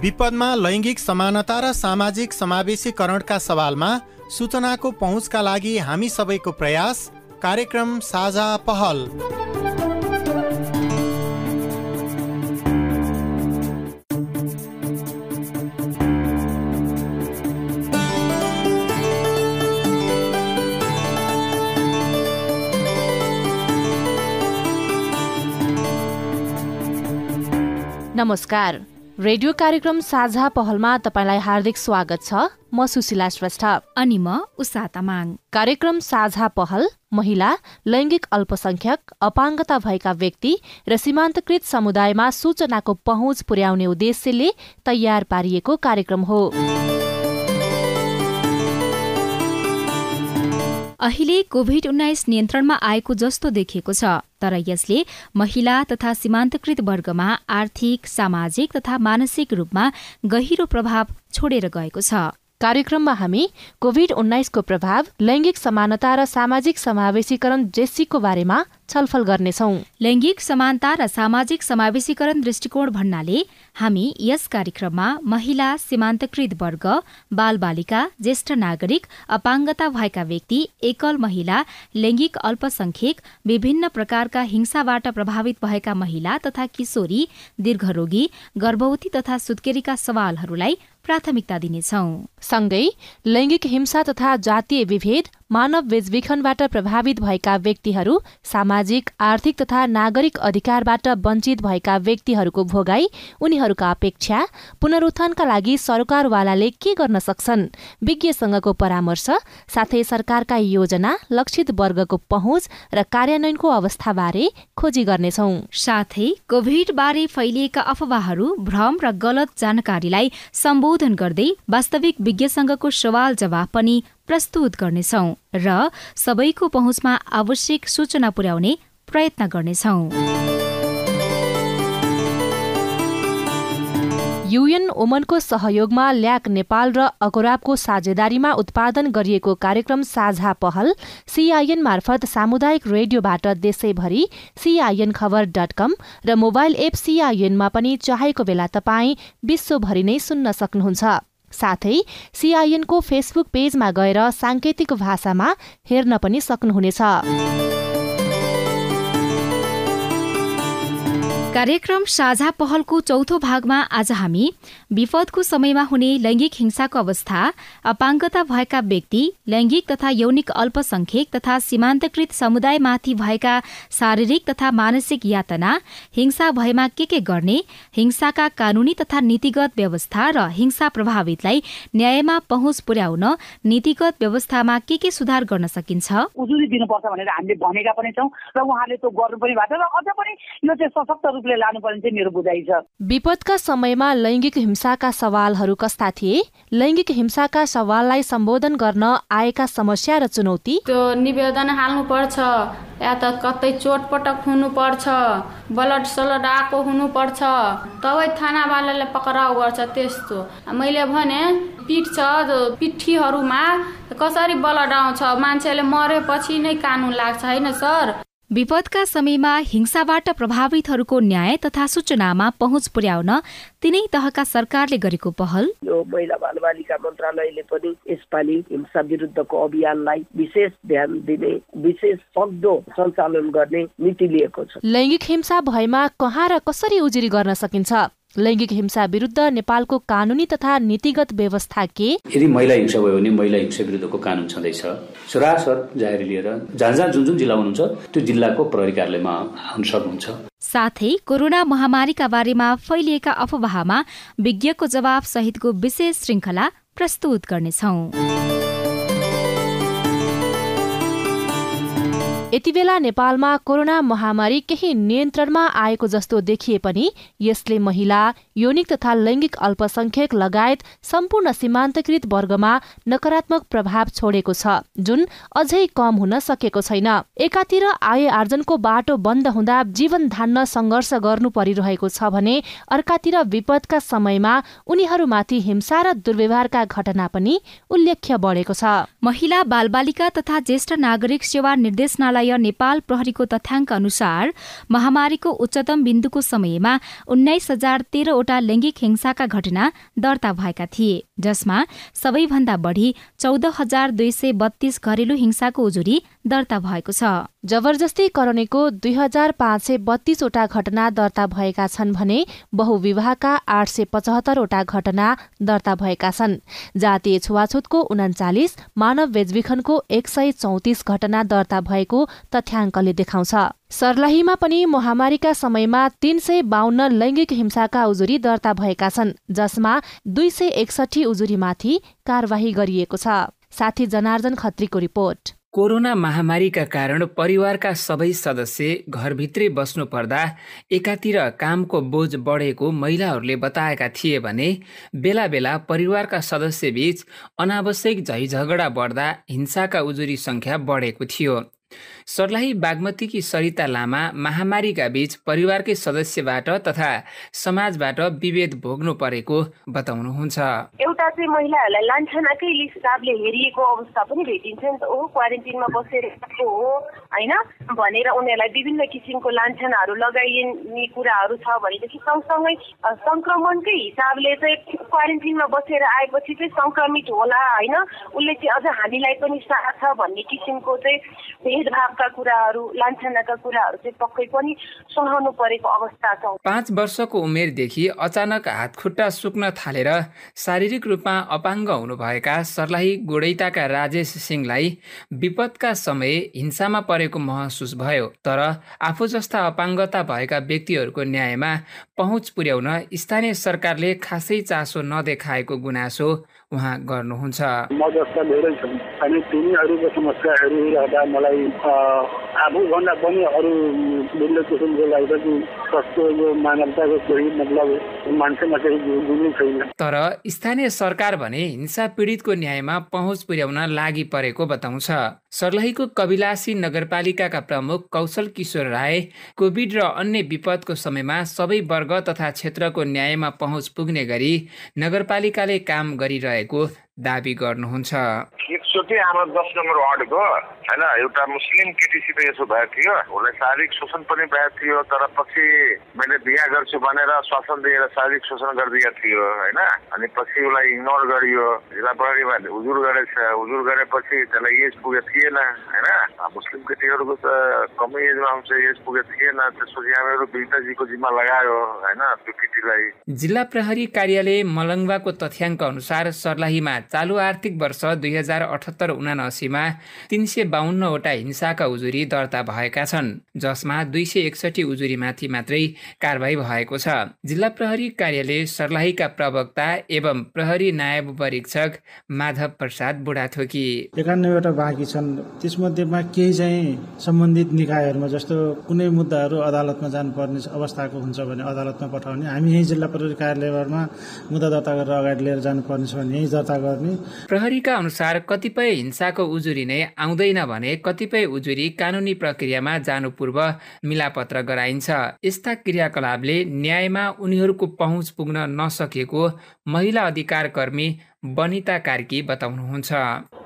विपदमा लैङ्गिक समानता र सामाजिक समावेशीकरणका सवालमा सूचनाको पहुँचका लागि हामी सबैको प्रयास। कार्यक्रम साझा पहल। नमस्कार। रेडियो कार्यक्रम साझा पहलमा तपाईलाई हार्दिक स्वागत छ। म सुशीला श्रेष्ठ अनि म उषा तामाङ। कार्यक्रम साझा पहल महिला, लैङ्गिक अल्पसंख्यक, अपाङ्गता भएका व्यक्ति र सीमान्तकृत समुदायमा सूचनाको पहुँच पुर्याउने उद्देश्यले तयार पारिएको कार्यक्रम हो। अहिले कोभिड-19 नियन्त्रणमा आएको जस्तो देखिएको छ, तर यसले महिला तथा सीमान्तकृत वर्गमा आर्थिक, सामाजिक तथा मानसिक रूपमा गहिरो प्रभाव छोडेर गएको छ। कार्यक्रममा हामी कोभिड-19 को प्रभाव, लैङ्गिक समानता र सामाजिक समावेशीकरण जेसीको बारेमा छलफल गर्नेछौं। लैङ्गिक समानता र सामाजिक समावेशीकरण दृष्टिकोण भन्नाले हामी यस कार्यक्रममा महिला, सीमान्तकृत वर्ग, बालबालिका, ज्येष्ठ नागरिक, अपाङ्गता भएका व्यक्ति, एकल महिला, लैङ्गिक अल्पसंख्यक, विभिन्न प्रकारका हिंसाबाट प्रभावित भएका महिला तथा किशोरी, दीर्घरोगी, गर्भवती तथा सुत्केरीका सवालहरूलाई प्राथमिकता दिनेछौं। सँगै लैङ्गिक हिंसा तथा जातीय विभेद, मानव बेचबिखनबाट प्रभावित भएका व्यक्तिहरू, सामाजिक, आर्थिक तथा नागरिक अधिकारबाट वञ्चित भएका व्यक्तिहरूको भोगाई, उनीहरूका अपेक्षा, पुनरुत्थानका लागि सरकारवालाले के गर्न सक्छन्, विज्ञसँगको परामर्श, साथै सरकारका योजना, लक्षित वर्गको पहुँच र कार्यान्वयनको अवस्थाबारे खोजी गर्नेछौं। साथै कोभिडबारे फैलिएका अफवाहहरू, भ्रम र गलत जानकारीलाई सम्बोधन गर्दै वास्तविक विज्ञसँगको सवाल जवाफ पनि प्रस्तुत गर्नेछौं र सबैको पहुँचमा आवश्यक सूचना पुर्याउने प्रयत्न गर्नेछौं। युएन ओमनको सहयोगमा ल्याक नेपाल र अकोराबको साझेदारीमा उत्पादन गरिएको कार्यक्रम साझा पहल CIN मार्फत सामुदायिक रेडियोबाट देशैभरि CINखबर.com र मोबाइल एप CINमा पनि चाहेको बेला तपाईँ विश्वभरि नै सुन्न सक्नुहुन्छ। साथै CIN को फेसबुक पेजमा गएर सांकेतिक भाषामा हेर्न पनि सक्नुहुनेछ। कार्यक्रम साझा पहलको चौथो भागमा आज हामी विपदको समयमा हुने लैङ्गिक हिंसाको अवस्था, अपाङ्गता भएका व्यक्ति, लैङ्गिक तथा यौनिक अल्पसंख्यक तथा सीमान्तकृत समुदायमाथि भएका शारीरिक तथा मानसिक यातना, हिंसा भएमा के गर्ने, हिंसाका कानूनी तथा नीतिगत व्यवस्था र हिंसा प्रभावितलाई न्यायमा पहुँच पुर्याउन नीतिगत व्यवस्थामा के सुधार गर्न सकिन्छ, उजुरी दिनुपर्छ भनेर हामीले भनेका पनि छौं र उहाँले त्यो गर्नु पनि भएको छ र अझ पनि यो चाहिँ सशक्त रूपले लानुपर्ने चाहिँ मेरो बुझाइ छ। विपदका समयमा लैङ्गिक हिंसाका सवालहरू कस्ता थिए? लैङ्गिक हिंसाका सवाललाई सम्बोधन गर्न आएका समस्या र चुनौती? त्यो निवेदन हाल्नु पर्छ या त कतै चोटपटक हुनु पर्छ, ब्लड सलड आएको हुनु पर्छ, तबै थानावालाले पक्राउ गर्छ। त्यस्तो मैले भने पिट्छ, पिठीहरूमा कसरी ब्लड आउँछ, मान्छेले मरेपछि नै कानुन लाग्छ हैन सर? विपदका समयमा हिंसाबाट प्रभावितहरूको न्याय तथा सूचनामा पहुँच पुर्याउन तिनै तहका सरकारले गरेको पहल। यो महिला बालबालिका मन्त्रालयले पनि यसपालि हिंसा विरुद्धको अभियानलाई विशेष ध्यान दिने, विशेष सक्दो सञ्चालन गर्ने नीति लिएको छ। लैङ्गिक हिंसा भएमा कहाँ र कसरी उजुरी गर्न सकिन्छ? लैङ्गिक हिंसा विरुद्ध नेपालको कानूनी तथा नीतिगत व्यवस्था के? यदि महिला हिंसा भयो भने महिला हिंसा विरुद्धको कानून छँदैछ। सरासर जाहेरी लिएर जहाँ जुन जिल्ला हुनुहुन्छ त्यो जिल्लाको प्रहरी कार्यालयमा आउन सक्नुहुन्छ। साथै कोरोना महामारीका बारेमा फैलिएका अफवाहमा विज्ञको जवाब सहितको विशेष श्रृङ्खला प्रस्तुत गर्नेछौं। यति बेला नेपालमा कोरोना महामारी केही नियन्त्रणमा आएको जस्तो देखिए पनि यसले महिला, यौनिक तथा लैङ्गिक अल्पसंख्यक लगायत सम्पूर्ण सीमान्तकृत वर्गमा नकारात्मक प्रभाव छोडेको छ, जुन अझै कम हुन सकेको छैन। एकातिर आय आर्जनको बाटो बन्द हुँदा जीवन धान्न सङ्घर्ष गर्नु परिरहेको छ भने अर्कातिर विपदका समयमा उनीहरूमाथि हिंसा र दुर्व्यवहारका घटना पनि उल्लेख्य बढेको छ। महिला, बालबालिका तथा ज्येष्ठ नागरिक सेवा निर्देशनालय प्राय नेपाल प्रहरीको तथ्याङ्क अनुसार महामारीको उच्चतम बिन्दुको समयमा 19,013वटा लैङ्गिक हिंसाका घटना दर्ता भएका थिए, जसमा सबैभन्दा बढी 14,232 घरेलु हिंसाको उजुरी दर्ता भएको छ। जबरजस्ती करनेको 2,532वटा घटना दर्ता भएका छन् भने बहुविवाहका 875वटा घटना दर्ता भएका छन्। जातीय छुवाछुतको 39, मानव बेचबिखनको 134 घटना दर्ता भएको तथ्याङ्कले देखाउँछ। सर्लाहीमा पनि महामारीका समयमा 352 लैङ्गिक हिंसाका उजुरी दर्ता भएका छन्, जसमा 261 उजुरीमाथि कारवाही गरिएको छ। साथी जनार्दन खत्रीको रिपोर्ट। कोरोना महामारीका कारण परिवारका सबै सदस्य घरभित्रै बस्नु पर्दा एकातिर कामको बोझ बढेको महिलाहरूले बताएका थिए भने बेला बेला परिवारका सदस्यबीच अनावश्यक झैझगडा बढ्दा हिंसाका उजुरी सङ्ख्या बढेको थियो। सर्लाही बागमतीकी सरिता लामा महामारीका बीच परिवारकै सदस्यबाट तथा समाजबाट विभेद भोग्नु परेको बताउनुहुन्छ। एउटा चाहिँ महिलाहरूलाई लान्छनाकै हिसाबले हेरिएको अवस्था पनि भेटिन्छ नि त। क्वारेन्टिनमा बसेर हो होइन भनेर उनीहरूलाई विभिन्न किसिमको लान्छनाहरू लगाइने कुराहरू छ भनेदेखि सँगसँगै संक्रमणकै हिसाबले चाहिँ क्वारेन्टिनमा बसेर आएपछि चाहिँ संक्रमित होला होइन, उसले चाहिँ अझ हामीलाई पनि साथ छ भन्ने किसिमको चाहिँ भेदभावका कुराहरू, लान्छनाका कुराहरू चाहिँ पक्कै पनि सहनु परेको अवस्था छ। 5 वर्षको उमेरदेखि अचानक हातखुट्टा सुक्न थालेर शारीरिक रूपमा अपाङ्ग हुनुभएका सर्लाही गोडैताका राजेश सिंहलाई विपदका समय हिंसामा परेको महसुस भयो, तर आफू जस्ता अपाङ्गता भएका व्यक्तिहरूको न्यायमा पहुँच पुर्याउन स्थानीय सरकारले खासै चासो नदेखाएको गुनासो उहाँ गर्नुहुन्छ। म जस्ता धेरै छन् अनि तिनीहरूको समस्याहरू हेर्दा मलाई आफूभन्दा पनि अरू भिन्न किसिमको लाग्छ कि कस्तो यो मानवताको कोही मतलब मान्छेमा चाहिँ गुण छैन। तर स्थानीय सरकार भने हिंसा पीडितको न्यायमा पहुँच पुर्याउन लागि परेको बताउँछ। सर्लाहीको कविलासी नगरपालिकाका प्रमुख कौशल किशोर राय कोभिड र अन्य विपदको समयमा सबै वर्ग तथा क्षेत्रको न्यायमा पहुँच पुग्ने गरी नगरपालिकाले काम गरिरहेको दाबी गर्नुहुन्छ। एकचोटि हाम्रो 10 नम्बर वार्डको होइन एउटा मुस्लिम केटीसित यसो भएको थियो, उसलाई शारीरिक शोषण पनि भएको थियो, तर पछि मैले बिहा गर्छु भनेर शासन दिएर शारीरिक शोषण गरिदिएको थियो होइन, अनि पछि उसलाई इग्नोर गरियो। जिल्ला प्रहरीमा उजुर गरेछ, उजुर गरेपछि त्यसलाई एज पुगेको थिएन होइन, मुस्लिम केटीहरूको त कमै एजमा हुन्छ, एज पुगेको थिएन। त्यसपछि हामीहरू बिन्ताजीको जिम्मा लगायो होइन त्यो केटीलाई। जिल्ला प्रहरी कार्यालय मलङ्गवाको तथ्याङ्क अनुसार सर्लाहीमा चालु आर्थिक वर्ष 2078-79मा 352वटा हिंसाका उजुरी दर्ता भएका छन्, जसमा 261 उजुरीमाथि मात्रै कारबाही भएको छ। जिल्ला प्रहरी कार्यालय सर्लाहीका प्रवक्ता एवं प्रहरी नायब परीक्षक माधव प्रसाद बुढाथोकी 91वटा बाँकी छन्, त्यसमध्येमा केही चाहिँ सम्बन्धित निकायहरूमा जस्तो कुनै मुद्दाहरू अदालतमा जानुपर्ने अवस्थाको हुन्छ भने अदालतमा पठाउने, हामी यही जिल्ला प्रहरी कार्यालयमा मुद्दा दर्ता गरेर अगाडि लिएर जानुपर्ने छ भने यही दर्ता गर्ने। प्रहरीका अनुसार कतिपय हिंसाको उजुरी नै आउँदैन भने कतिपय उजुरी कानुनी प्रक्रियामा जानु पूर्व मिलापत्र गराइन्छ। यस्ता क्रियाकलापले न्यायमा उनीहरूको पहुँच पुग्न नसकेको महिला अधिकार कर्मी बनिता कार्की बताउनुहुन्छ।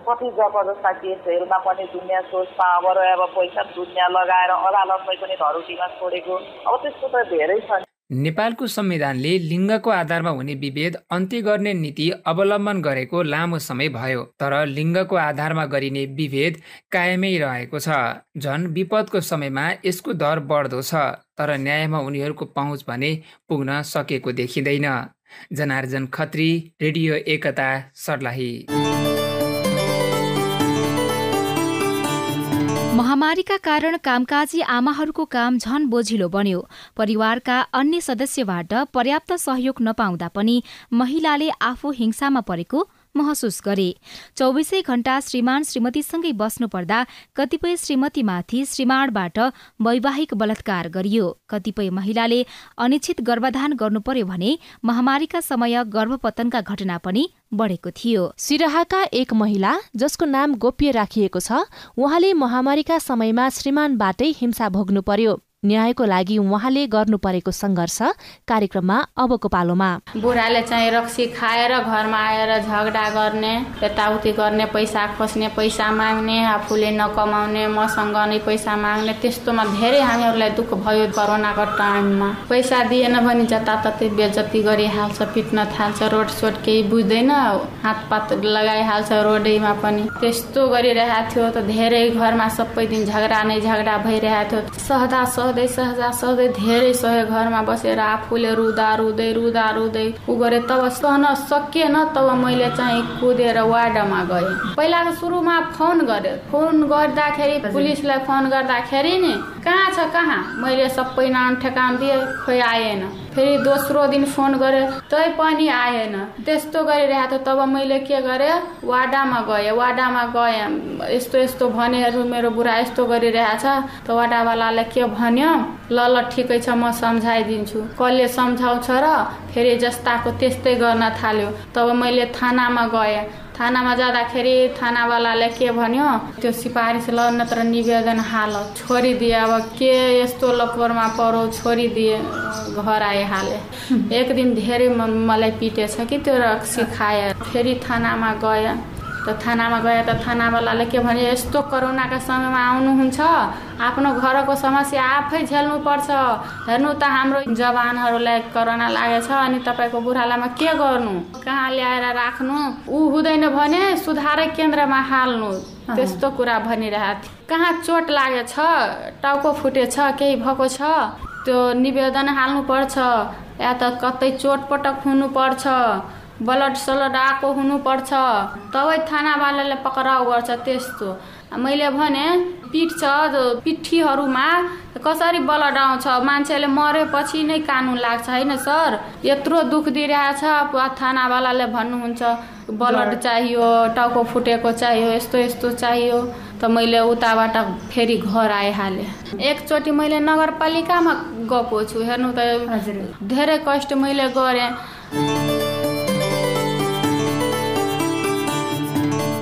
कति जबरजस्ता केसहरूमा पनि दुनियाँ सोच पावर अब पैसा दुनियाँ लगाएर अदालतमै पनि धरोटीमा छोडेको अब त्यस्तो त धेरै छ। नेपालको संविधानले लिङ्गको आधारमा हुने विभेद अन्त्य गर्ने नीति अवलम्बन गरेको लामो समय भयो, तर लिङ्गको आधारमा गरिने विभेद कायमै रहेको छ। झन् विपदको समयमा यसको दर बढ्दो छ, तर न्यायमा उनीहरूको पहुँच भने पुग्न सकेको देखिँदैन। जनार्दन खत्री, रेडियो एकता, सर्लाही। महामारीका कारण कामकाजी आमाहरूको काम झन बोझिलो बन्यो। परिवारका अन्य सदस्यबाट पर्याप्त सहयोग नपाउँदा पनि महिलाले आफू हिंसामा परेको महसुस गरे। 24 घण्टा श्रीमान श्रीमतीसँगै बस्नुपर्दा कतिपय श्रीमतीमाथि श्रीमानबाट वैवाहिक बलात्कार गरियो। कतिपय महिलाले अनिश्चित गर्भाधान गर्नु पर्यो भने महामारीका समय गर्भपतनका घटना पनि बढेको थियो। सिराहाका एक महिला जसको नाम गोप्य राखिएको छ, उहाँले महामारीका समयमा श्रीमानबाटै हिंसा भोग्नु पर्यो। न्यायको लागि उहाँले गर्नु परेको सङ्घर्ष कार्यक्रममा अबको पालोमा। बुढाले चाहिँ रक्सी खाएर घरमा आएर झगडा गर्ने, यताउति गर्ने, पैसा खोज्ने, पैसा माग्ने, आफूले नकमाउने, मसँग नै पैसा माग्ने, त्यस्तोमा धेरै हामीहरूलाई दुःख भयो। कोरोनाको टाइममा पैसा दिएन भने जताततै बेइज्जती गरिहाल्छ, पिट्न थाल्छ, रोड सोड केही बुझ्दैन, हातपात लगाइहाल्छ रोडैमा पनि। त्यस्तो गरिरहेको थियो त धेरै घरमा सबै दिन झगडा नै झगडा भइरहेको थियो। सहदै धेरै सहे घरमा बसेर आफूले रुँदा रुँदै उ गरे। तब सहन सकिएन, तब मैले चाहिँ कुदेर वार्डमा गएँ। पहिलाको सुरुमा फोन गर्दाखेरि पुलिसलाई फोन गर्दाखेरि नि कहाँ छ कहाँ, मैले सबै नाम ठेकान दिएँ, खोइ आएन। फेरि दोस्रो दिन फोन गरेँ तै पनि आएन। त्यस्तो गरिरहेको थियो। तब मैले के गरेँ, वार्डमा गएँ, यस्तो भनेहरू मेरो बुढा यस्तो गरिरहेछ। त वार्डावालाले के भन्यो, ल ठिकै छ म सम्झाइदिन्छु। कसले सम्झाउँछ र फेरि जस्ताको त्यस्तै गर्न थाल्यो। तब मैले थानामा गएँ। थानामा जाँदाखेरि थानावालाले के भन्यो, त्यो सिफारिस ल नत्र निवेदन हाल, छोडिदिए। अब के यस्तो लपरमा परो, छोडिदिए, घर आइहाले। एक दिन धेरै मलाई पिटेछ कि त्यो रक्सी खाए। फेरि थानामा गएँ त थानावालाले के भन्यो, यस्तो कोरोनाका समयमा आउनुहुन्छ, आफ्नो घरको समस्या आफै झेल्नुपर्छ। हेर्नु त हाम्रो जवानहरूलाई कोरोना लागेछ, अनि तपाईँको बुढालामा के गर्नु, कहाँ ल्याएर राख्नु, ऊ हुँदैन भने सुधारै केन्द्रमा हाल्नु। त्यस्तो कुरा भनिरहेको थियो। कहाँ चोट लागेछ, टाउको फुटेछ, केही भएको छ, त्यो निवेदन हाल्नुपर्छ, या त कतै चोटपटक हुनुपर्छ, ब्लड सलड आएको हुनुपर्छ, तबै थानावालाले पक्राउ गर्छ। त्यस्तो मैले भने पिठीहरूमा कसरी ब्लड आउँछ, मान्छेले मरेपछि नै कानुन लाग्छ होइन सर। यत्रो दुःख दिइरहेछ, थानावालाले भन्नुहुन्छ ब्लड चाहियो, टाउको फुटेको चाहियो, यस्तो चाहियो। त मैले उताबाट फेरि घर आइहालेँ। एकचोटि मैले नगरपालिकामा गएको छु। हेर्नु त धेरै कष्ट मैले गरेँ।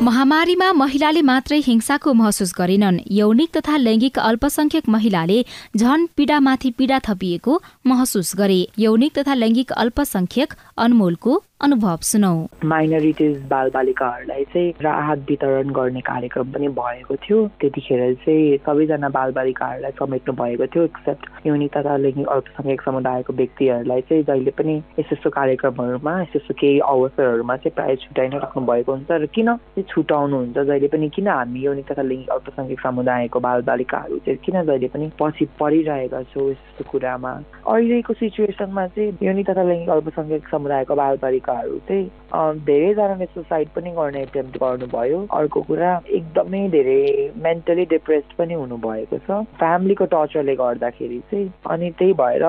महामारीमा महिलाले मात्रै हिंसाको महसुस गरेनन्। यौनिक तथा लैङ्गिक अल्पसंख्यक महिलाले झन पीडामाथि पीडा थपिएको महसुस गरे। यौनिक तथा लैङ्गिक अल्पसंख्यक अनमोलको अनुभव सुनौ। माइनोरिटिज बालबालिकाहरूलाई चाहिँ राहत वितरण गर्ने कार्यक्रम पनि भएको थियो। त्यतिखेर चाहिँ सबैजना बालबालिकाहरूलाई समेट्नु भएको थियो, एक्सेप्ट यौनिक तथा लैङ्गिक अल्पसंख्यक समुदायको व्यक्तिहरूलाई चाहिँ जहिले पनि यस्तो कार्यक्रमहरूमा, यस्तो केही अवसरहरूमा चाहिँ प्रायः छुट्याइ नै राख्नु भएको हुन्छ। र किन छुटाउनुहुन्छ जहिले पनि, किन हामी यौनिक तथा लैङ्गिक अल्पसंख्यक समुदायको बालबालिकाहरू चाहिँ किन जहिले पनि पछि परिरहेका छौँ यस्तो कुरामा। अहिलेको सिचुएसनमा चाहिँ यौनिक तथा लैङ्गिक अल्पसंख्यक समुदायको बालबालिकाहरू चाहिँ धेरैजनाले सुसाइड पनि गर्ने एटेम्प्ट गर्नुभयो। अर्को कुरा, एकदमै धेरै मेन्टली डिप्रेस्ड पनि हुनुभएको छ फ्यामिलीको टर्चरले गर्दाखेरि चाहिँ। अनि त्यही भएर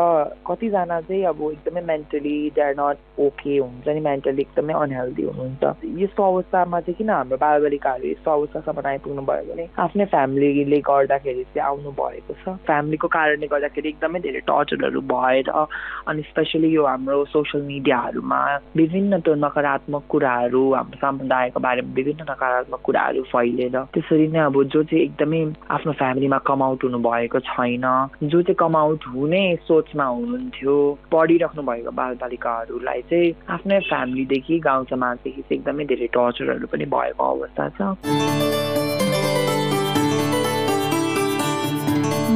कतिजना चाहिँ अब एकदमै mentally they are not okay हुन्छ नि, मेन्टली एकदमै अनहेल्दी हुनुहुन्छ। यस्तो अवस्थामा चाहिँ किन हाम्रो बालबालिकाहरू यस्तो अवस्थासम्म आइपुग्नु भयो भने आफ्नै फ्यामिलीले गर्दाखेरि चाहिँ आउनु भएको छ। फ्यामिलीको कारणले गर्दाखेरि एकदमै धेरै टर्चरहरू भएर, अनि स्पेसली यो हाम्रो सोसियल मिडियाहरूमा विभिन्न त्यो नकारात्मक कुराहरू, हाम्रो समुदायको बारेमा विभिन्न नकारात्मक कुराहरू फैलेर, त्यसरी नै अब जो चाहिँ एकदमै आफ्नो फ्यामिलीमा कमआउट हुनु भएको छैन, जो चाहिँ कमआउट हुने सोचमा हुनुहुन्थ्यो, पढिराख्नु भएको बालबालिकाहरूलाई चाहिँ आफ्नै फ्यामिलीदेखि, गाउँ समाजदेखि चाहिँ एकदमै धेरै टर्चरहरू पनि भएको अवस्था छ।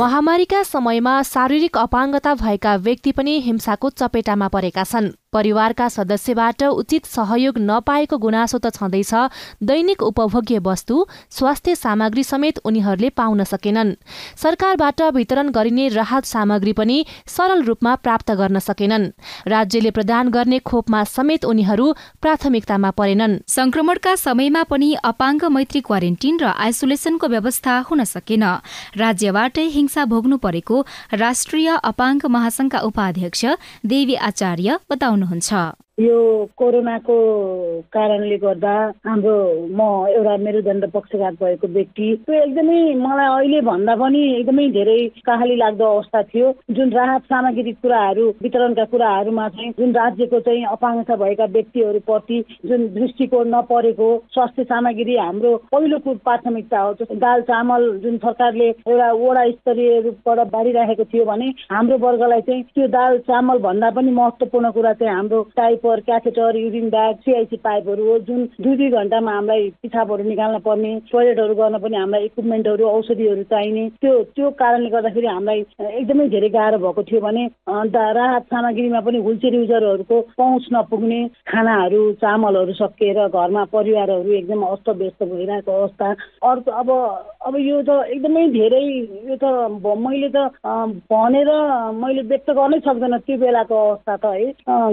महामारीका समयमा शारीरिक अपाङ्गता भएका व्यक्ति पनि हिंसाको चपेटामा परेका छन्। परिवारका सदस्यबाट उचित सहयोग नपाएको गुनासो त छँदैछ, दैनिक उपभोग्य वस्तु, स्वास्थ्य सामग्री समेत उनीहरूले पाउन सकेनन्। सरकारबाट वितरण गरिने राहत सामग्री पनि सरल रूपमा प्राप्त गर्न सकेनन्। राज्यले प्रदान गर्ने खोपमा समेत उनीहरू प्राथमिकतामा परेनन्। संक्रमणका समयमा पनि अपाङ्ग मैत्री क्वारेन्टिन र आइसोलेसनको व्यवस्था हुन सकेन। राज्यबाटै हिंसा भोग्नु परेको राष्ट्रिय अपाङ्ग महासंघका उपाध्यक्ष देवी आचार्य बताउनुहुन्छ। यो कोरोनाको कारणले गर्दा हाम्रो म एउटा मेरुदण्ड पक्षघात भएको व्यक्ति, त्यो एकदमै मलाई अहिले भन्दा पनि एकदमै धेरै काहली लाग्दो अवस्था थियो। जुन राहत सामग्री कुराहरू वितरणका कुराहरूमा चाहिँ जुन राज्यको चाहिँ अपाङ्गता भएका व्यक्तिहरूप्रति जुन दृष्टिकोण नपरेको, स्वास्थ्य सामग्री हाम्रो पहिलो प्राथमिकता हो। दाल चामल जुन सरकारले एउटा वडा स्तरीय रूपबाट बाँडिराखेको थियो भने हाम्रो वर्गलाई चाहिँ त्यो दाल चामल भन्दा पनि महत्त्वपूर्ण कुरा चाहिँ हाम्रो diaper, catheter, urine bag, CIC पाइपहरू हो। जुन 2-2 घण्टामा हामीलाई पिसाबहरू निकाल्न पर्ने, टोयलेटहरू गर्न पनि हामीलाई इक्विपमेन्टहरू, औषधिहरू चाहिने, त्यो कारणले गर्दाखेरि हामीलाई एकदमै धेरै गाह्रो भएको थियो भने राहत सामग्रीमा पनि व्हिलचेयर युजरहरूको पहुँच नपुग्ने, खानाहरू चामलहरू सकिएर घरमा परिवारहरू एकदम अस्तव्यस्त भइरहेको अवस्था। अर्को अब यो त एकदमै धेरै, यो त मैले त भनेर मैले व्यक्त गर्नै सक्दैन त्यो बेलाको अवस्था त है।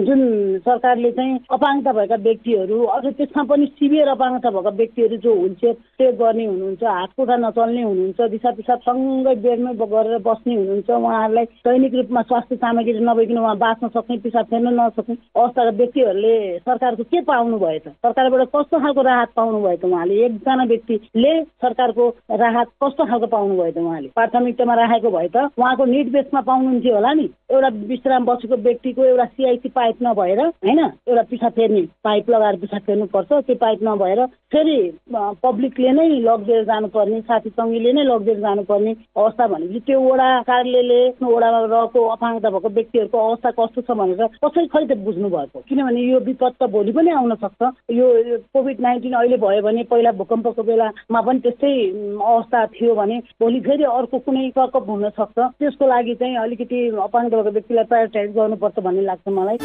जुन सरकारले चाहिँ अपाङ्गता भएका व्यक्तिहरू अझ त्यसमा पनि सिभियर अपाङ्गता भएका व्यक्तिहरू जो व्हिलचेयर प्रयोग गर्ने हुनुहुन्छ, हातखुट्टा नचल्ने हुनुहुन्छ, दिशा पिसाब सँगै बेडमै गरेर बस्ने हुनुहुन्छ, उहाँहरूलाई दैनिक रूपमा स्वास्थ्य सामग्री नभइकन उहाँ बाँच्न सक्ने, पिसाब फेर्न नसक्ने अवस्थाका व्यक्तिहरूले सरकारको के पाउनु भयो त? सरकारबाट कस्तो खालको राहत पाउनु भयो त उहाँले? एकजना व्यक्तिले सरकारको राहत कस्तो खालको पाउनु भयो त उहाँले? प्राथमिकतामा राखेको भए त उहाँको निड बेसमा पाउनुहुन्थ्यो होला नि। एउटा विश्राम बसेको व्यक्तिको एउटा सिआइसी पाइप नभएर होइन, एउटा पिसाब फेर्ने पाइप लगाएर पिसाब फेर्नुपर्छ, त्यो पाइप नभएर फेरि पब्लिकले नै लगिदिएर जानुपर्ने, साथी सङ्गीले नै लगिदिएर जानुपर्ने अवस्था भनेपछि त्यो वडा कार्यालयले वडामा रहेको अपाङ्गता भएको व्यक्तिहरूको अवस्था कस्तो छ भनेर कसरी खै त बुझ्नु भएको? किनभने यो विपद त भोलि पनि आउन सक्छ। यो कोभिड-19 अहिले भयो भने पहिला भूकम्पको बेलामा पनि त्यस्तै अवस्था थियो भने भोलि फेरि अर्को कुनै प्रकोप हुन सक्छ। त्यसको लागि चाहिँ अलिकति अपाङ्गता भएको व्यक्तिलाई प्रायोरिटाइज गर्नुपर्छ भन्ने लाग्छ मलाई।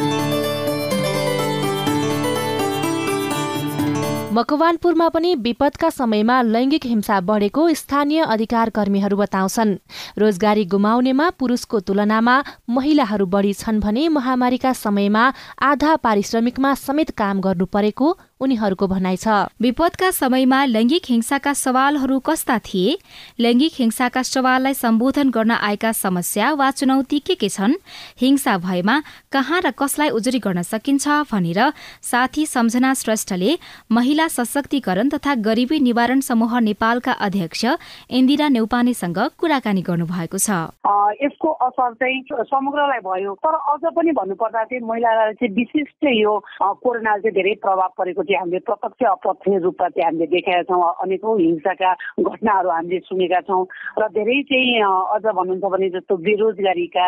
मकवानपुरमा पनि विपदका समयमा लैङ्गिक हिंसा बढेको स्थानीय अधिकार कर्मीहरू बताउँछन्। रोजगारी गुमाउनेमा पुरुषको तुलनामा महिलाहरू बढी छन् भने महामारीका समयमा आधा पारिश्रमिकमा समेत काम गर्नु परेको उनीहरूको भनाइ छ। विपदका समयमा लैङ्गिक हिंसाका सवालहरू कस्ता थिए? लैङ्गिक हिंसाका सवाललाई सम्बोधन गर्न आएका समस्या वा चुनौती के छन्? हिंसा भएमा कहाँ र कसलाई उजुरी गर्न सकिन्छ भनेर साथी सम्झना श्रेष्ठले महिला सशक्तिकरण तथा गरिबी निवारण समूह नेपालका अध्यक्ष इन्दिरा नेउपानेसँग कुराकानी गर्नुभएको छ। यसको असर चाहिँ समग्रलाई भयो, तर अझ पनि भन्नुपर्दा चाहिँ महिलालाई चाहिँ विशेष चाहिँ यो कोरोनाले चाहिँ धेरै प्रभाव परेको चाहिँ हामीले प्रत्यक्ष अप्रत्यक्ष रूपमा चाहिँ हामीले देखेका छौँ। अनेकौँ हिंसाका घटनाहरू हामीले सुनेका छौँ र धेरै चाहिँ अझ भन्नुहुन्छ भने जस्तो बेरोजगारीका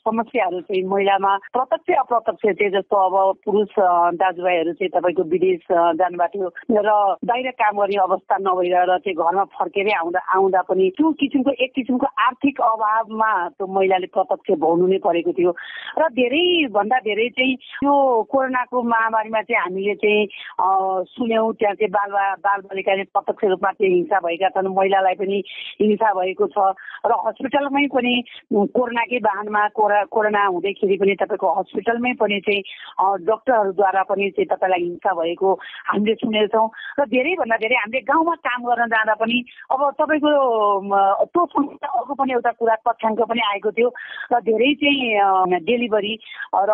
समस्याहरू चाहिँ महिलामा प्रत्यक्ष अप्रत्यक्ष चाहिँ जस्तो अब पुरुष दाजुभाइहरू चाहिँ तपाईँको विदेश जानुभएको थियो र बाहिर काम गर्ने अवस्था नभएर चाहिँ घरमा फर्केरै आउँदा पनि त्यो किसिमको एक किसिमको आर्थिक अभावमा त्यो महिलाले प्रत्यक्ष भोग्नु नै परेको थियो। र धेरै भन्दा धेरै चाहिँ यो कोरोनाको महामारीमा चाहिँ हामीले चाहिँ सुन्यौँ त्यहाँ चाहिँ बालबालिकाले प्रत्यक्ष रूपमा चाहिँ हिंसा भएका छन्, महिलालाई पनि हिंसा भएको छ र हस्पिटलमै पनि कोरोनाकै वाहनमा कोरोना हुँदैखेरि पनि तपाईँको हस्पिटलमै पनि चाहिँ डक्टरहरूद्वारा पनि चाहिँ तपाईँलाई हिंसा भएको हामीले सुनेका छौँ। र धेरैभन्दा धेरै हामीले गाउँमा काम गर्न जाँदा पनि अब तपाईँको त्यो समस्या अर्को पनि एउटा कुरा तथ्याङ्क पनि आएको थियो र धेरै चाहिँ डेलिभरी र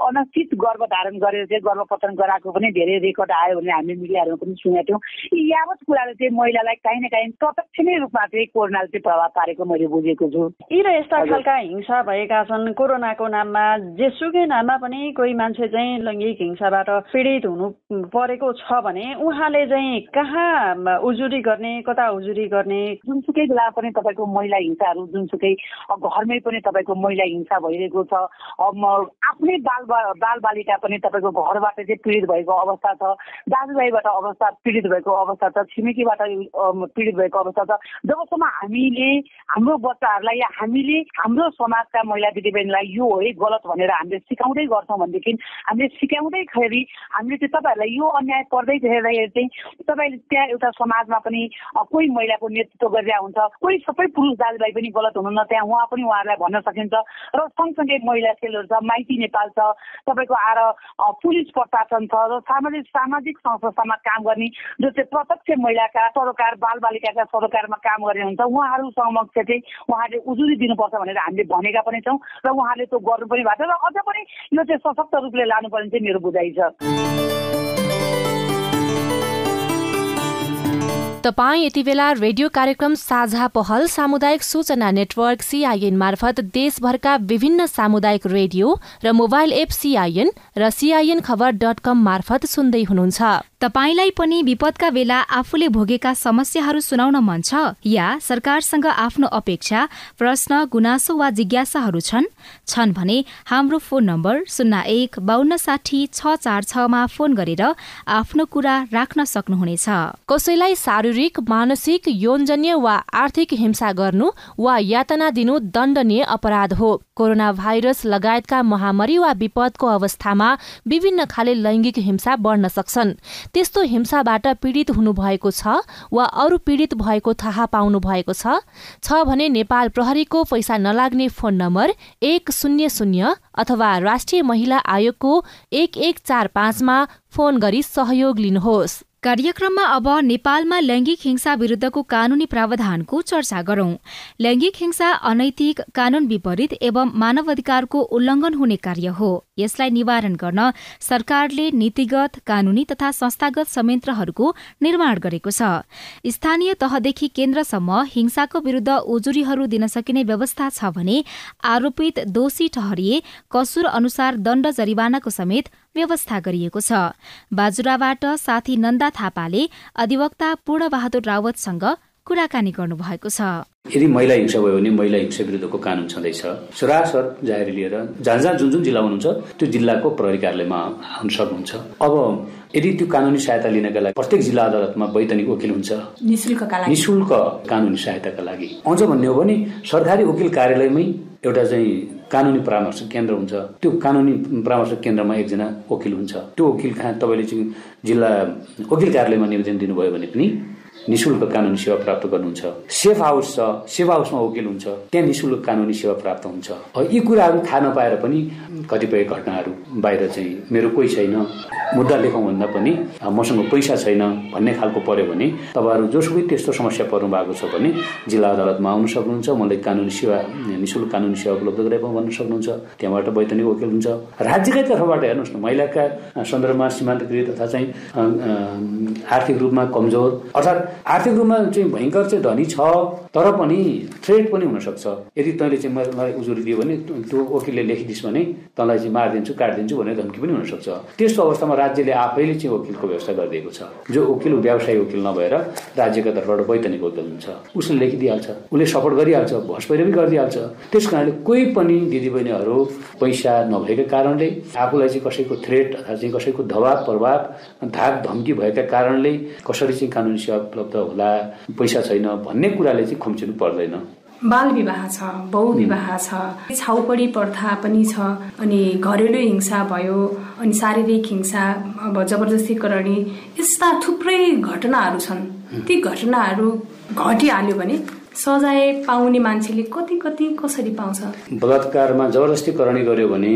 अनिश्चित गर्भधारण गरेर चाहिँ गर्भपतन गराएको पनि धेरै रेकर्ड आयो भने हामीले मिडियाहरूमा पनि सुनेका थियौँ। यी यावत कुराले चाहिँ महिलालाई काहीँ न काहीँ प्रत्यक्ष नै रूपमा चाहिँ कोरोनाले चाहिँ प्रभाव पारेको मैले बुझेको छु। यी र यस्ता खालका हिंसा भएका छन्। कोरोनाको नाममा जेसुकै नाममा पनि कोही मान्छे चाहिँ लैङ्गिक हिंसाबाट पीडित हुनु परेको छ भने उहाँले चाहिँ कहाँ उजुरी गर्ने, कता उजुरी गर्ने? जुनसुकै बेला पनि तपाईँको महिला हिंसाहरू जुनसुकै घरमै पनि तपाईँको महिला हिंसा भइरहेको छ। आफ्नै बालबालिका पनि तपाईँको घरबाट चाहिँ पीडित भएको अवस्था छ, दाजुभाइबाट अवस्था पीडित भएको अवस्था छ, छिमेकीबाट पीडित भएको अवस्था छ। जबसम्म हामीले हाम्रो बच्चाहरूलाई या हामीले हाम्रो समाजका महिला दिदीबहिनीलाई यो है गलत भनेर हामीले सिकाउँदै गर्छौँ भनेदेखि हामीले सिकाउँदैखेरि हामीले चाहिँ तपाईँहरूलाई यो अन्याय पर्दै हेर्दाखेरि चाहिँ तपाईँले त्यहाँ एउटा समाजमा पनि कोही महिलाको नेतृत्व गरिरहेको हुन्छ, कोही सबै पुरुष दाजुभाइ पनि गलत हुनुहुन्न, त्यहाँ उहाँ पनि उहाँहरूलाई भन्न सकिन्छ। र सँगसँगै महिला सेलहरू छ, माइती नेपाल छ, तपाईँको आएर पुलिस प्रशासन छ र सामाजिक संस्थामा काम गर्ने जो चाहिँ प्रत्यक्ष महिलाका सरोकार बालबालिकाका सरोकारमा काम गर्ने हुन्छ, उहाँहरू समक्ष चाहिँ उहाँहरूले उजुरी दिनुपर्छ भनेर हामीले भनेका पनि चाहन्छौँ र उहाँले त्यो गर्नु पनि भएको छ र अझ पनि यो चाहिँ सशक्त रूपले लानुपर्ने चाहिँ मेरो बुझाइ छ। तपाईँ यति बेला रेडियो कार्यक्रम साझा पहल सामुदायिक सूचना नेटवर्क CIN मार्फत देशभरका विभिन्न सामुदायिक रेडियो र मोबाइल एप CIN र CINखबर.com मार्फत सुन्दै हुनुहुन्छ। तपाईलाई पनि विपदका बेला आफूले भोगेका समस्याहरू सुनाउन मन छ या सरकारसँग आफ्नो अपेक्षा, प्रश्न, गुनासो वा जिज्ञासाहरू छन् भने हाम्रो फोन नम्बर 01-5260-646 मा फोन गरेर आफ्नो कुरा राख्न सक्नुहुनेछ। कसैलाई शारीरिक, मानसिक, यौनजन्य वा आर्थिक हिंसा गर्नु वा यातना दिनु दण्डनीय अपराध हो। कोरोना भाइरस लगायतका महामारी वा विपदको अवस्थामा विभिन्न खाले लैंगिक हिंसा बढ्न सक्छन्। त्यस्तो हिंसाबाट पीडित हुनुभएको छ वा अरू पीडित भएको थाहा पाउनु भएको छ भने नेपाल प्रहरीको पैसा नलाग्ने फोन नम्बर 100 अथवा राष्ट्रिय महिला आयोगको 1145 मा फोन गरी सहयोग लिनुहोस्। कार्यक्रममा अब नेपालमा लैंगिक हिंसा विरुद्धको कानूनी प्रावधानको चर्चा गरौं। लैंगिक हिंसा अनैतिक, कानून विपरीत एवं मानवाधिकारको उल्लंघन हुने कार्य हो। यसलाई निवारण गर्न सरकारले नीतिगत, कानूनी तथा संस्थागत संयन्त्रहरूको निर्माण गरेको छ। स्थानीय तहदेखि केन्द्रसम्म हिंसाको विरुद्ध उजुरीहरू दिन सकिने व्यवस्था छ भने आरोपित दोषी ठहरिए कसुर अनुसार दण्ड जरिवानाको समेत व्यवस्था गरिएको छ। बाजुराबाट साथी नन्दा थापाले अधिवक्ता पूर्णबहादुर रावतसँग कुराकानी गर्नुभएको छ। यदि महिला हिंसा भयो भने महिला हिंसा विरुद्धको कानून छँदैछ। सरासर जाहेरी लिएर जहाँ जुन जिल्ला हुनुहुन्छ त्यो जिल्लाको प्रहरी कार्यालयमा आउन सक्नुहुन्छ। अब यदि त्यो कानूनी सहायता लिनका लागि प्रत्येक जिल्ला अदालतमा वैधानिक वकिल हुन्छ निशुल्क कानूनी सहायताका लागि। अझ भन्ने हो भने सरकारी वकिल कार्यालयमै एउटा चाहिँ कानूनी परामर्श केन्द्र हुन्छ। त्यो कानूनी परामर्श केन्द्रमा एकजना वकिल हुन्छ। त्यो वकिल कहाँ तपाईँले चाहिँ जिल्ला वकिल कार्यालयमा निवेदन दिनुभयो भने पनि निशुल्क कानूनी सेवा प्राप्त गर्नुहुन्छ। सेफ हाउस छ, सेफ हाउसमा वकिल हुन्छ, त्यहाँ निशुल्क कानूनी सेवा प्राप्त हुन्छ। यी कुराहरू थाहा नपाएर पनि कतिपय घटनाहरू बाहिर चाहिँ मेरो कोही छैन, मुद्दा लेखौँ भन्दा पनि मसँग पैसा छैन भन्ने खालको पर्यो भने तपाईँहरू जोसुकै त्यस्तो समस्या पर्नु भएको छ भने जिल्ला अदालतमा आउन सक्नुहुन्छ। मलाई कानूनी सेवा निशुल्क कानूनी सेवा उपलब्ध गराइदिनु भन्न सक्नुहुन्छ। त्यहाँबाट वैधानिक वकिल हुन्छ। राज्यकै तर्फबाट हेर्नुहोस् न, महिलाका सन्दर्भमा सीमान्तकृत तथा चाहिँ आर्थिक रूपमा कमजोर अर्थात् आर्थिक रूपमा चाहिँ भयङ्कर चाहिँ धनी छ तर पनि थ्रेट पनि हुनसक्छ। यदि तैँले चाहिँ मलाई उजुरी दियो भने त्यो वकिलले लेखिदिस् भने तँलाई चाहिँ मारिदिन्छु काटिदिन्छु भनेर धम्की पनि हुनसक्छ। त्यस्तो अवस्थामा राज्यले आफैले चाहिँ वकिलको व्यवस्था गरिदिएको छ। जो वकिल व्यवसायी वकिल नभएर राज्यका तर्फबाट वैधानिक वकिल हुन्छ, उसले लेखिदिइहाल्छ, उसले सपोर्ट गरिहाल्छ, भसपैरो पनि गरिदिइहाल्छ। त्यस कारणले कोही पनि दिदीबहिनीहरू पैसा नभएका कारणले आफूलाई चाहिँ कसैको थ्रेट अथवा चाहिँ कसैको दबाव प्रभाव धाक धम्की भएका कारणले कसरी चाहिँ कानुनी सेवा उपलब्ध होला, पैसा छैन भन्ने कुराले चाहिँ खुम्चिनु पर्दैन। बाल विवाह छ, बहु विवाह छ, छाउपडी प्रथा पनि छ, अनि घरेलु हिंसा भयो, अनि शारीरिक हिंसा, अब जबरजस्ती करणी, यस्ता थुप्रै घटनाहरू छन्। ती घटनाहरू घटिहाल्यो भने सजाय पाउने मान्छेले कति कसरी पाउँछ? बलात्कारमा जबरजस्ती करणी गर्यो भने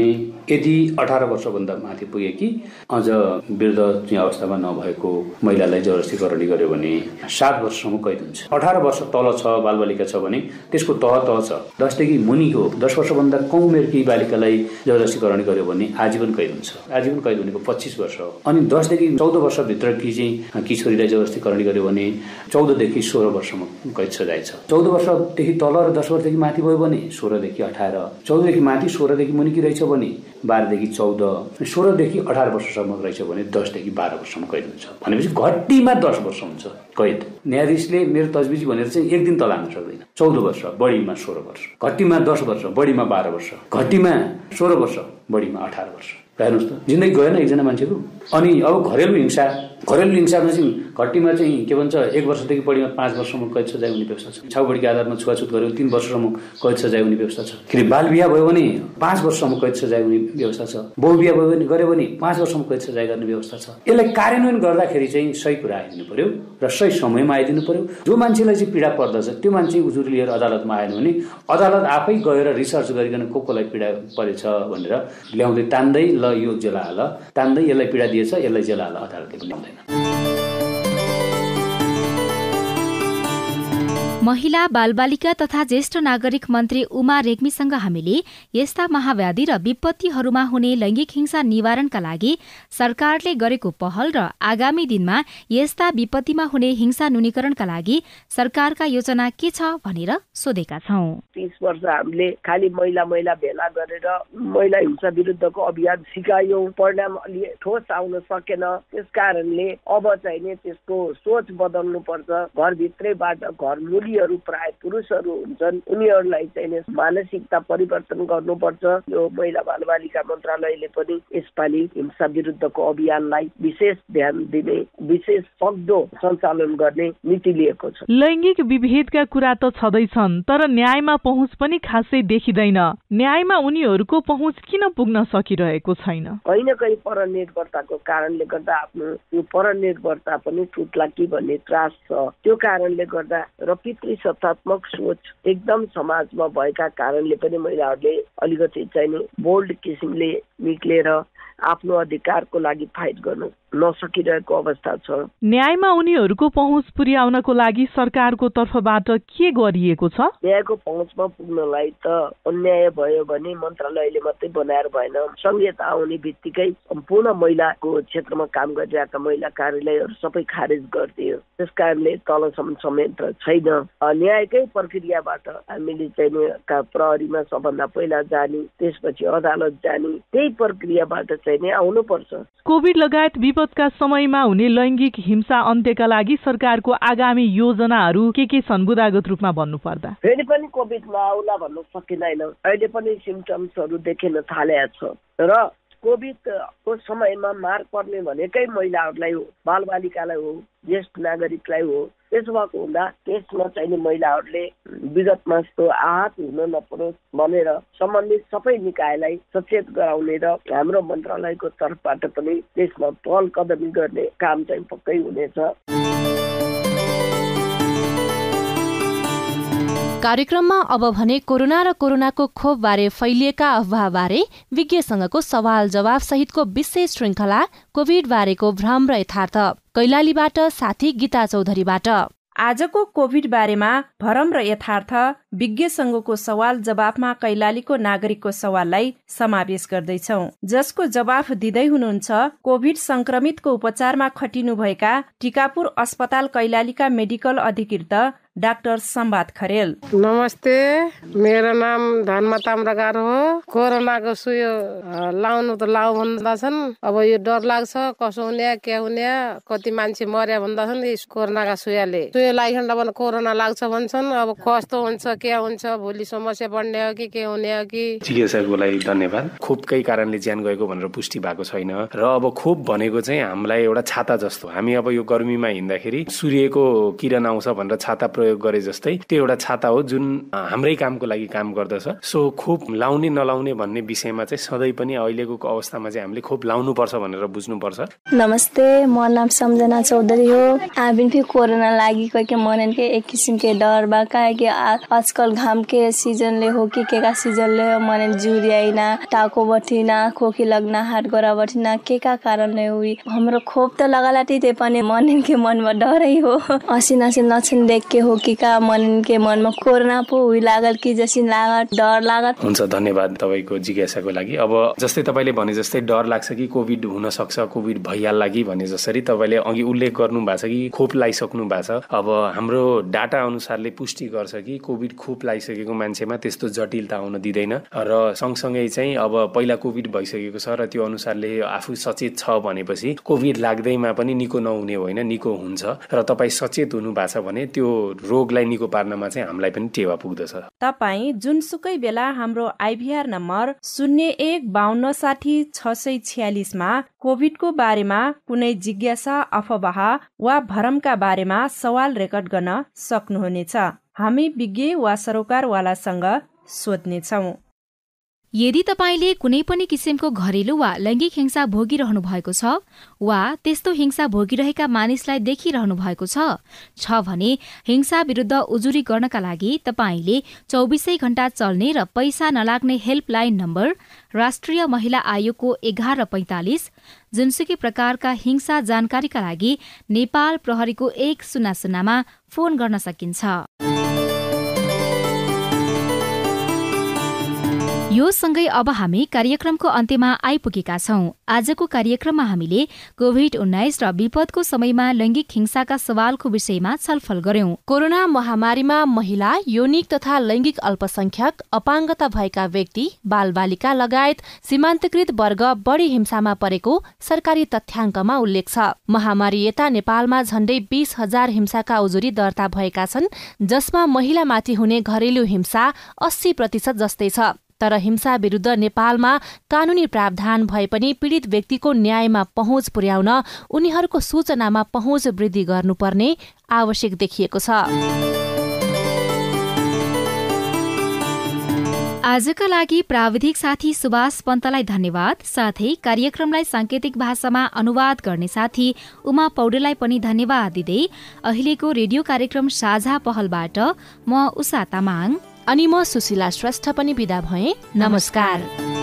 यदि 18 वर्षभन्दा माथि पुगे कि अझ वृद्ध चाहिँ अवस्थामा नभएको महिलालाई जबरजस्ती करणी गर्यो भने 7 वर्षसम्म कैद हुन्छ। 18 वर्ष तल छ बालबालिका छ भने त्यसको तह छ 10 देखि मुनिको 10 वर्षभन्दा कम उमेरकी बालिकालाई जबरजस्ती करणी गर्यो भने आजीवन कैद हुन्छ। आजीवन कैद भनेको 25 वर्ष हो। अनि 10 देखि 14 वर्षभित्रकी चाहिँ किशोरीलाई जबरजस्ती करणी गर्यो भने 14 देखि 16 वर्षसम्म कैद सजाय छ। 14 वर्षदेखि तल र 10 वर्षदेखि माथि भयो भने 16 देखि 18, 14 देखि माथि 16 देखि मुनिकी रहेछ भने 12 देखि 14, 16 देखि 18 वर्षसम्म रहेछ भने 10 देखि 12 वर्षसम्म कैद हुन्छ। भनेपछि घट्टीमा 10 वर्ष हुन्छ कैद। न्यायाधीशले मेरो तजविज भनेर चाहिँ एक दिन तल हाल्न सक्दैन। 14 वर्ष बढीमा 16 वर्ष, घट्टीमा 10 वर्ष बढीमा 12 वर्ष, घट्टीमा 16 वर्ष बढीमा 18 वर्ष। हेर्नुहोस् त, जिन्दगी गएन एकजना मान्छेको। अनि अब घरेलु हिंसामा चाहिँ घट्टीमा चाहिँ के भन्छ 1 वर्षदेखि बढीमा 5 वर्षसम्म कैद सजाय हुने व्यवस्था छ। छाउबडीको आधारमा छुवाछुत गर्यो 3 वर्षसम्म कैद सजाय हुने व्यवस्था छ। फेरि बाल बिहा भयो भने 5 वर्षसम्म कैद सजाय हुने व्यवस्था छ। बहु बिहा गर्यो भने 5 वर्षसम्म कैद सजाय गर्ने व्यवस्था छ। यसलाई कार्यान्वयन गर्दाखेरि चाहिँ सही कुरा आइदिनु पर्यो र सही समयमा आइदिनु पर्यो। जो मान्छेलाई चाहिँ पीडा पर्दछ त्यो मान्छे उजुरी लिएर अदालतमा आएन भने अदालत आफै गएर रिसर्च गरिकन कोलाई पीडा परेछ भनेर ल्याउँदै तान्दै ल यो जेल हाल, तान्दै यसलाई पीडा दिएछ यसलाई जेल हाल, अदालतले पनि ल्याउँदैन। महिला बालबालिका तथा ज्येष्ठ नागरिक मन्त्री उमा रेग्मीसँग हामीले यस्ता महाव्याधि र विपत्तिहरूमा हुने लैंगिक हिंसा निवारणका लागि सरकारले गरेको पहल र आगामी दिनमा यस्ता विपत्तिमा हुने हिंसा न्यूनीकरणका लागि सरकारका योजना के छ भनेर सोधेका छौं। 30 वर्ष हामीले खालि महिला भेला गरेर महिला हिंसा विरुद्धको अभियान सिकायौं, परिणाम अलि ठोस आउन सकेन। त्यस कारणले अब चाहिँ त्यसको सोच बदल्नु पर्छ। घरभित्रैबाट घर मूलीहरू प्राय पुरुषहरू हुन्छन्, उनीहरूलाई चाहिँ मानसिकता परिवर्तन गर्नुपर्छ। यो महिला बालबालिका मन्त्रालयले पनि यसपालि हिंसा विरुद्धको अभियानलाई विशेष ध्यान दिने, विशेष सक्दो सञ्चालन गर्ने नीति लिएको छ। लैंगिक विभेदका कुरा त छँदैछन्, तर न्यायमा पहुँच पनि खासै देखिँदैन। न्यायमा उनीहरूको पहुँच किन पुग्न सकिरहेको छैन? कहीँ न कहीँ परनिर्भरताको कारणले गर्दा आफ्नो यो परनिर्भरता पनि टुट्ला कि भन्ने त्रास छ। त्यो कारणले गर्दा र पितृसत्तात्मक सोच एकदम समाजमा भएका कारणले पनि महिलाहरूले अलिकति चाहिँ बोल्ड किसिमले निक्लेर आफ्नो अधिकारको लागि फाइट गर्नु नसकिरहेको अवस्था छ। न्यायमा उनीहरूको पहुँच पुर्याउनको लागि सरकारको तर्फबाट के गरिएको छ? न्यायको पहुँचमा पुग्नलाई त अन्याय भयो भने मन्त्रालयले मात्रै बनाएर भएन। संहिता आउने बित्तिकै सम्पूर्ण महिलाको क्षेत्रमा काम गरिरहेका महिला कार्यालयहरू सबै खारेज गरिदियो। त्यस कारणले तलसम्म समेत छैन। न्यायकै प्रक्रियाबाट हामीले चाहिँ प्रहरीमा सबभन्दा पहिला जाने, त्यसपछि अदालत जाने, त्यही प्रक्रियाबाट चाहिँ आउनुपर्छ। कोभिड लगायत विपदका समयमा हुने लैंगिक हिंसा अन्त्यका लागि सरकारको आगामी योजनाहरू के छन् बुदागत रूपमा भन्नु पर्दा? फेरि पनि कोभिड नआउला भन्न सकिँदैन। अहिले पनि सिम्पटम्सहरू देखिन थालेको छ र कोभिडको समयमा मार पर्ने भनेकै महिलाहरूलाई हो, बालबालिकालाई हो, ज्येष्ठ नागरिकलाई हो। त्यसो भएको हुँदा त्यसमा चाहिँ महिलाहरूले विगतमा जस्तो आहत हुन नपरोस् भनेर सम्बन्धित सबै निकायलाई सचेत गराउने र हाम्रो मन्त्रालयको तर्फबाट पनि त्यसमा पहल कदमी गर्ने काम चाहिँ पक्कै हुनेछ। कार्यक्रममा अब भने कोरोना र कोरोनाको खोप बारे फैलिएका अफवाहबारे विज्ञसँगको सवाल जवाफ सहितको विशेष श्रृङ्खला कोभिड बारेको भ्रम र यथार्थ कैलालीबाट साथी गीता चौधरीबाट। आजको कोभिड बारेमा भरम र यथार्थ विज्ञसँगको सवाल जवाफमा कैलालीको नागरिकको सवाललाई समावेश गर्दैछौ, जसको जवाफ दिँदै हुनुहुन्छ कोभिड संक्रमितको उपचारमा खटिनुभएका टिकापुर अस्पताल कैलालीका मेडिकल अधिकृत डाक्टर सम्वाद खरेल। नमस्ते, मेरो नाम धनमा ताम्राकार हो। कोरोनाको सुयो लाउनु त लाउ भन्दछन्, अब यो डर लाग्छ कसो हुने के हुने, कति मान्छे मर्या भन्दछन् कोरोनाका सुयाले। सुयो लागिखण्ड पनि कोरोना लाग्छ भन्छन्, अब कस्तो हुन्छ के हुन्छ, भोलि समस्या बढ्ने हो कि के हुने हो कि। चिकित्सकको लागि धन्यवाद। खोपकै कारणले ज्यान गएको भनेर पुष्टि भएको छैन र अब खोप भनेको चाहिँ हामीलाई एउटा छाता जस्तो। हामी अब यो गर्मीमा हिँड्दाखेरि सूर्यको किरण आउँछ भनेर छाता प्रयोग गरे जस्तै त्यो एउटा छाता हो जुन हाम्रै कामको लागि काम गर्दछ। सो खोप लाउने नलाउने भन्ने विषयमा चाहिँ सधैँ पनि अहिलेको अवस्थामा चाहिँ हामीले खोप लाउनु पर्छ भनेर बुझ्नुपर्छ। नमस्ते, म नाम सम्झना चौधरी हो। आबिन भी कोरोना लागि के मनन के एक किसिम के डर बा काहे कि आजकल घाम के सीजनले हो कि के का सीजनले हो, मनन जुरियाइना टाको बठिना खोकी लगना हात गोरा बठिना के का कारणले हुई। हाम्रो खोप त लगालाटी ते पनि मनन के मनमा डरै हो। असिना से लक्षण देख के हो कि का मनन के मनमा कोरोना पो हुई लागल कि जसिन लागत डर लागत। हुन्छ, धन्यवाद तपाईको जिज्ञासाको लागि। अब जस्तै तपाईले भने जस्तै डर लाग्छ कि कोभिड हुन सक्छ, कोभिड भइहाल्ला कि भने जसरी तपाईले अघि उल्लेख गर्नु भएको छ कि खोप लाइसक्नु भएको छ। अब हाम्रो डाटा अनुसारले पुष्टि गर्छ कि कोभिड खोप लाइसकेको मान्छेमा त्यस्तो जटिलता आउन दिँदैन र सँगसँगै चाहिँ अब पहिला कोभिड भइसकेको छ र त्यो अनुसारले आफू सचेत छ भनेपछि कोभिड लाग्दैमा पनि निको नहुने होइन, निको हुन्छ र तपाईँ सचेत हुनु भएको छ भने त्यो रोगलाई निको पार्नमा चाहिँ हामीलाई पनि टेवा पुग्दछ। तपाईँ जुनसुकै बेला हाम्रो आइभीआर नम्बर 015260 मा कोभिडको बारेमा कुनै जिज्ञासा, अफवाह वा भरमका बारेमा सवाल रेकर्ड गर्न सक्नुहुनेछ। हामी विज्ञ वा सरोकारवालासँग सोध्नेछौँ। यदि तपाईले कुनै पनि किसिमको घरेलु वा लैंगिक हिंसा भोगिरहनु भएको छ वा त्यस्तो हिंसा भोगिरहेका मानिसलाई देखिरहनु भएको छ भने हिंसा विरुद्ध उजुरी गर्नका लागि तपाईले 24 घण्टा चल्ने र पैसा नलाग्ने हेल्पलाइन नम्बर राष्ट्रिय महिला आयोगको 1145 जुनसुकै प्रकारका हिंसा जानकारीका लागि नेपाल प्रहरीको 100 मा फोन गर्न सकिन्छ। यो सँगै अब हामी कार्यक्रमको अन्त्यमा आइपुगेका छौं। आजको कार्यक्रममा हामीले कोभिड-19 र विपदको समयमा लैंगिक हिंसाका सवालको विषयमा छलफल गर्यौं। कोरोना महामारीमा महिला, यौनिक तथा लैंगिक अल्पसंख्यक, अपाङ्गता भएका व्यक्ति, बालबालिका लगायत सीमान्तकृत वर्ग बढी हिंसामा परेको सरकारी तथ्याङ्कमा उल्लेख छ। महामारी यता नेपालमा झण्डै 20,000 हिंसाका उजुरी दर्ता भएका छन्, जसमा महिलामाथि हुने घरेलु हिंसा 80% जस्तै छ। तर हिंसा विरुद्ध नेपालमा कानूनी प्रावधान भए पनि पीडित व्यक्तिको न्यायमा पहुँच पुर्याउन उनीहरूको सूचनामा पहुँच वृद्धि गर्नुपर्ने आवश्यक देखिएको छ। आजका लागि प्राविधिक साथी सुभाष पन्तलाई धन्यवाद। साथै कार्यक्रमलाई सांकेतिक भाषामा अनुवाद गर्ने साथी उमा पौडेललाई पनि धन्यवाद दिँदै अहिलेको रेडियो कार्यक्रम साझा पहलबाट म उषा तामाङ अनि म सुशीला श्रेष्ठ पनि बिदा भएँ। नमस्कार।